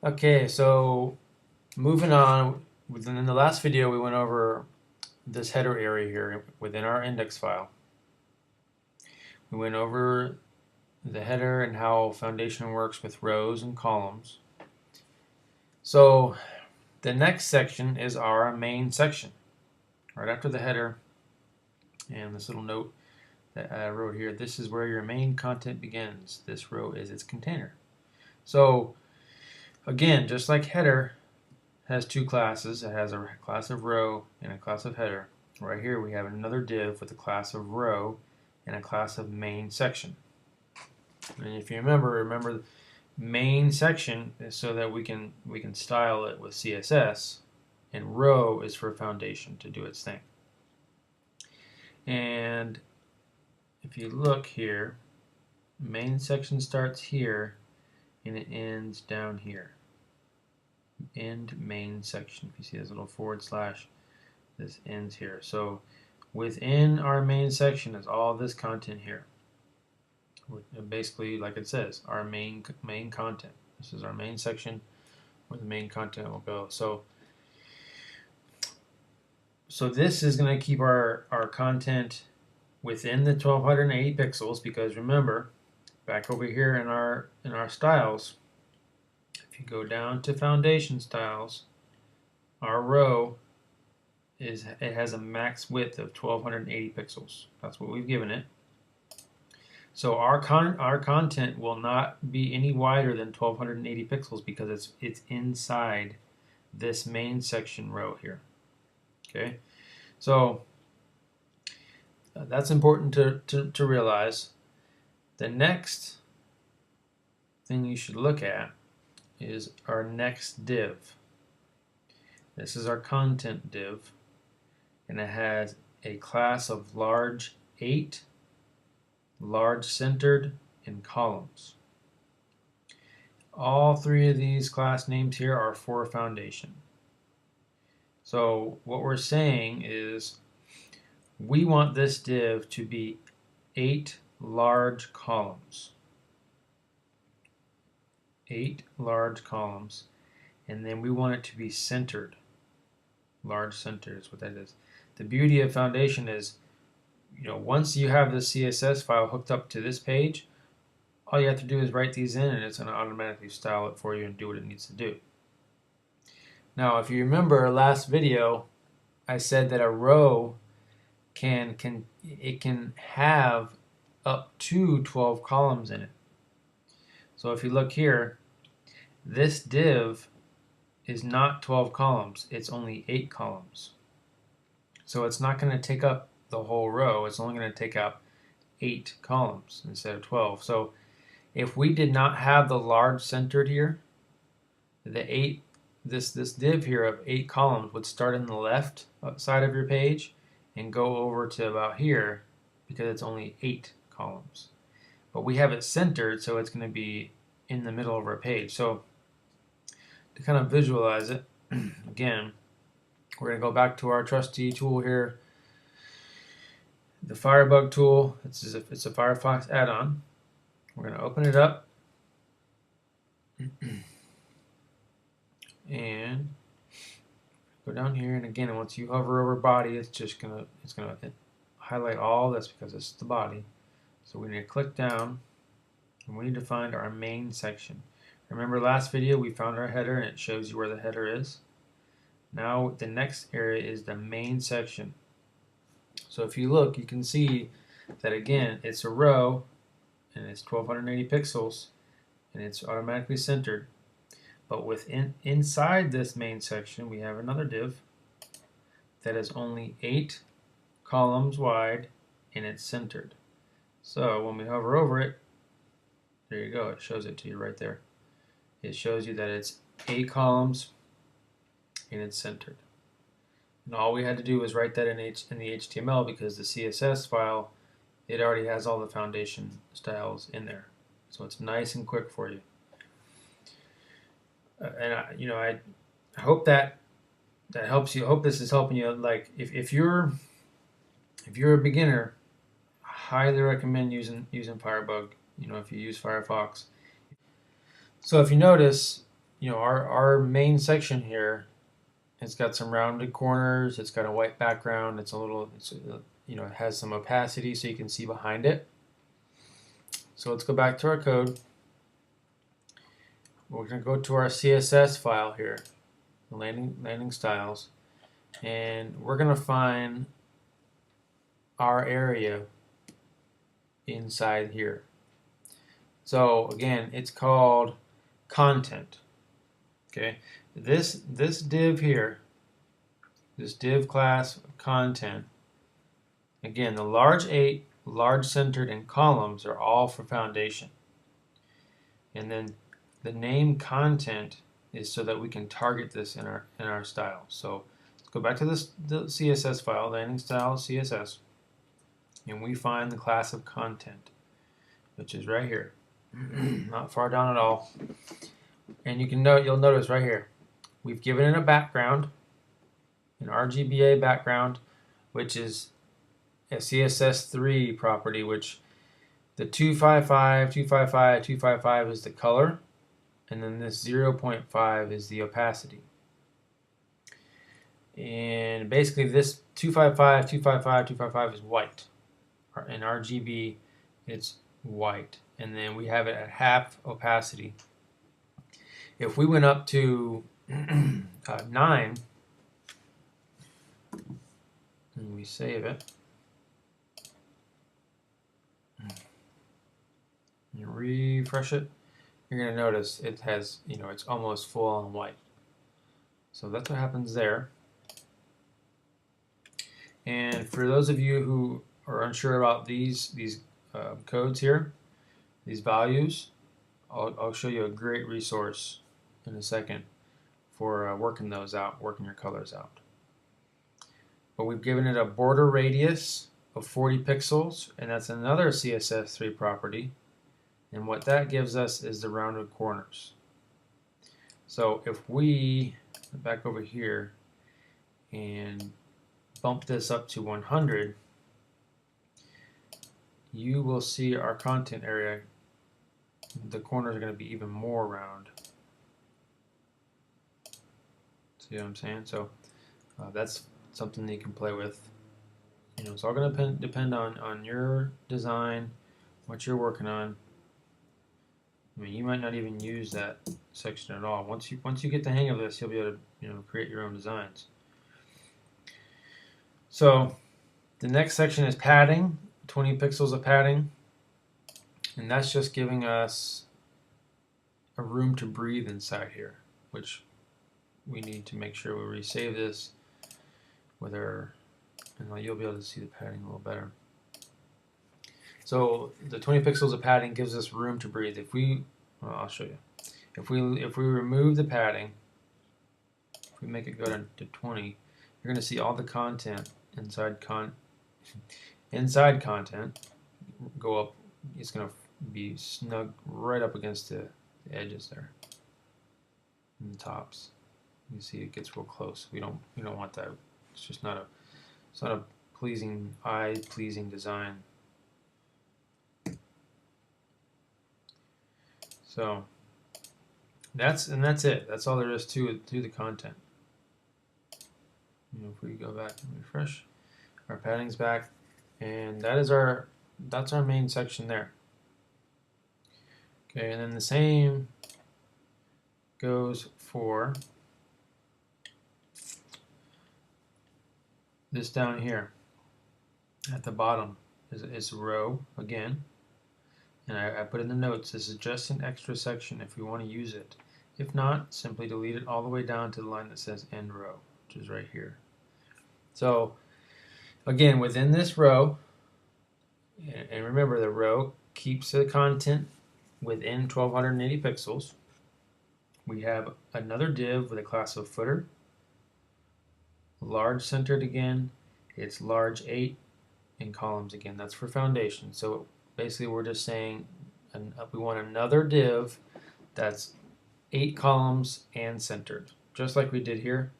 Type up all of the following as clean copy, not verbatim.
Okay, so moving on, within the last video we went over this header area here within our index file. We went over the header and how Foundation works with rows and columns. So the next section is our main section. Right after the header and this little note that I wrote here, this is where your main content begins. This row is its container. So again, just like header has two classes, it has a class of row and a class of header. Right here we have another div with a class of row and a class of main section. And if you remember main section is so that we can style it with CSS, and row is for Foundation to do its thing. And if you look here, main section starts here and it ends down here. End main section. If you see this little forward slash, this ends here. So within our main section is all this content here. Basically, like it says, our main content. This is our main section where the main content will go. So this is going to keep our content within the 1280 pixels, because remember, back over here in our styles, if you go down to Foundation styles, our row has a max width of 1280 pixels. That's what we've given it. So our content will not be any wider than 1280 pixels because it's inside this main section row here. Okay, so that's important to realize. The next thing you should look at is our next div. This is our content div, and it has a class of large 8, large centered, and columns. All three of these class names here are for Foundation. So what we're saying is we want this div to be 8 large columns. 8 large columns, and then we want it to be centered. Large center is what that is. The beauty of Foundation is, once you have the CSS file hooked up to this page, all you have to do is write these in and it's going to automatically style it for you and do what it needs to do. Now, if you remember last video, I said that a row can have up to 12 columns in it. So if you look here, this div is not 12 columns, it's only 8 columns. So it's not going to take up the whole row, it's only going to take up 8 columns instead of 12. So if we did not have the large centered here, this div here of 8 columns would start in the left side of your page and go over to about here because it's only 8 columns. But we have it centered, so it's going to be in the middle of our page. So to kind of visualize it, again, we're going to go back to our trusty tool here, the Firebug tool. It's a Firefox add-on. We're going to open it up and go down here, and again, once you hover over body, it's gonna highlight all this because it's the body. So we need to click down and we need to find our main section. Remember last video we found our header and it shows you where the header is. Now the next area is the main section. So if you look, you can see that again it's a row and it's 1280 pixels and it's automatically centered. But inside this main section we have another div that is only 8 columns wide and it's centered. So when we hover over it, there you go, it shows it to you right there. It shows you that it's 8 columns and it's centered. And all we had to do was write that in the HTML because the CSS file, it already has all the Foundation styles in there. So it's nice and quick for you. And I hope that helps you. I hope this is helping you. Like if you're a beginner, I highly recommend using Firebug. If you use Firefox. So if you notice, our main section here, it's got some rounded corners, it's got a white background, it has some opacity so you can see behind it. So let's go back to our code. We're going to go to our CSS file here, landing styles, and we're going to find our area inside here. So again, it's called content. Okay, this div here, this div class content, again, the large 8, large centered, and columns are all for foundation. And then the name content is so that we can target this in our style. So let's go back to the CSS file, landing style CSS, and we find the class of content, which is right here, not far down at all. And you'll notice right here, we've given it a background, an RGBA background, which is a CSS3 property, which the 255, 255, 255 is the color, and then this 0.5 is the opacity. And basically this 255, 255, 255 is white. In RGB, it's white. And then we have it at half opacity. If we went up to 9, and we save it, and refresh it, you're going to notice it has, it's almost full on white. So that's what happens there. And for those of you who are unsure about these codes here, these values, I'll show you a great resource in a second for working those out, working your colors out. But we've given it a border radius of 40 pixels, and that's another CSS3 property. And what that gives us is the rounded corners. So if we back over here and bump this up to 100, you will see our content area, the corners are going to be even more round. See what I'm saying? So that's something that you can play with. It's all going to depend on your design, what you're working on. I mean, you might not even use that section at all. Once you get the hang of this, you'll be able to create your own designs. So the next section is padding, 20 pixels of padding, and that's just giving us a room to breathe inside here, which we need to make sure we resave this with our, and you'll be able to see the padding a little better. So the 20 pixels of padding gives us room to breathe. I'll show you. If we remove the padding, if we make it go to 20, you're going to see all the content inside content go up. It's going to be snug right up against the edges there, and the tops. You see it gets real close. We don't want that. It's just not a eye-pleasing design. So that's it. That's all there is to the content. If we go back and refresh, our padding's back, and that's our main section there. Okay, and then the same goes for this down here at the bottom. Is a row again. And I put in the notes, this is just an extra section if we want to use it. If not, simply delete it all the way down to the line that says end row, which is right here. So again, within this row, and remember the row keeps the content within 1280 pixels. We have another div with a class of footer, large centered again, it's large 8, and columns again. That's for foundation. So basically we're just saying we want another div that's 8 columns and centered, just like we did here.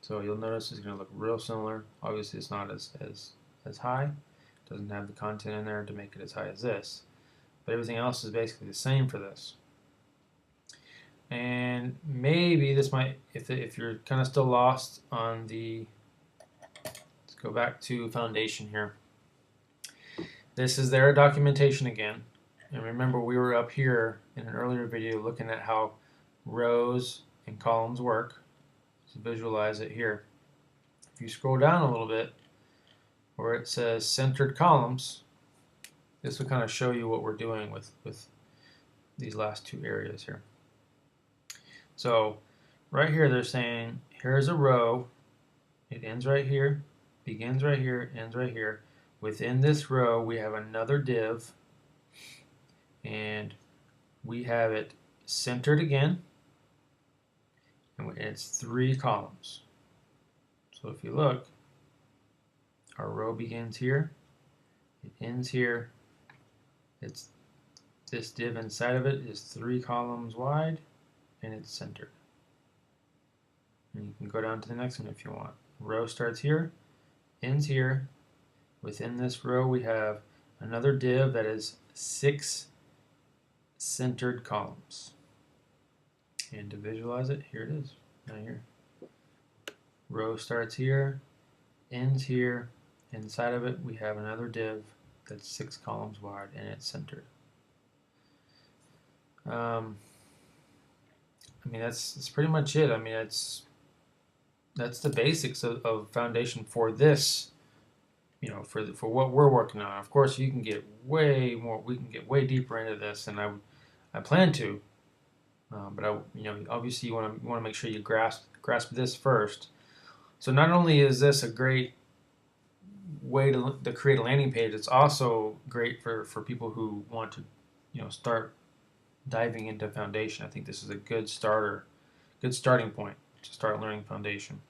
So you'll notice it's going to look real similar. Obviously it's not as high. It doesn't have the content in there to make it as high as this. But everything else is basically the same for this. And maybe this might, if you're kind of still lost on the, let's go back to Foundation here. This is their documentation again. And remember, we were up here in an earlier video looking at how rows and columns work. So visualize it here. If you scroll down a little bit, where it says centered columns, this will kind of show you what we're doing with these last two areas here. So right here they're saying here's a row, it ends right here, begins right here, ends right here. Within this row we have another div, and we have it centered again, and it's 3 columns. So if you look, our row begins here, it ends here, it's this div inside of it is 3 columns wide, and it's centered. And you can go down to the next one if you want. Row starts here, ends here. Within this row we have another div that is 6 centered columns. And to visualize it, here it is, right here. Row starts here, ends here. Inside of it we have another div that's 6 columns wide, and it's centered. I mean, that's pretty much it. I mean, that's the basics of Foundation for this, you know, for what we're working on. Of course, you can get way more. We can get way deeper into this, and I plan to. But you know, obviously you want to make sure you grasp this first. So not only is this a great way to create a landing page, it's also great for people who want to, you know, start diving into Foundation. I think this is a good starting point to start learning Foundation.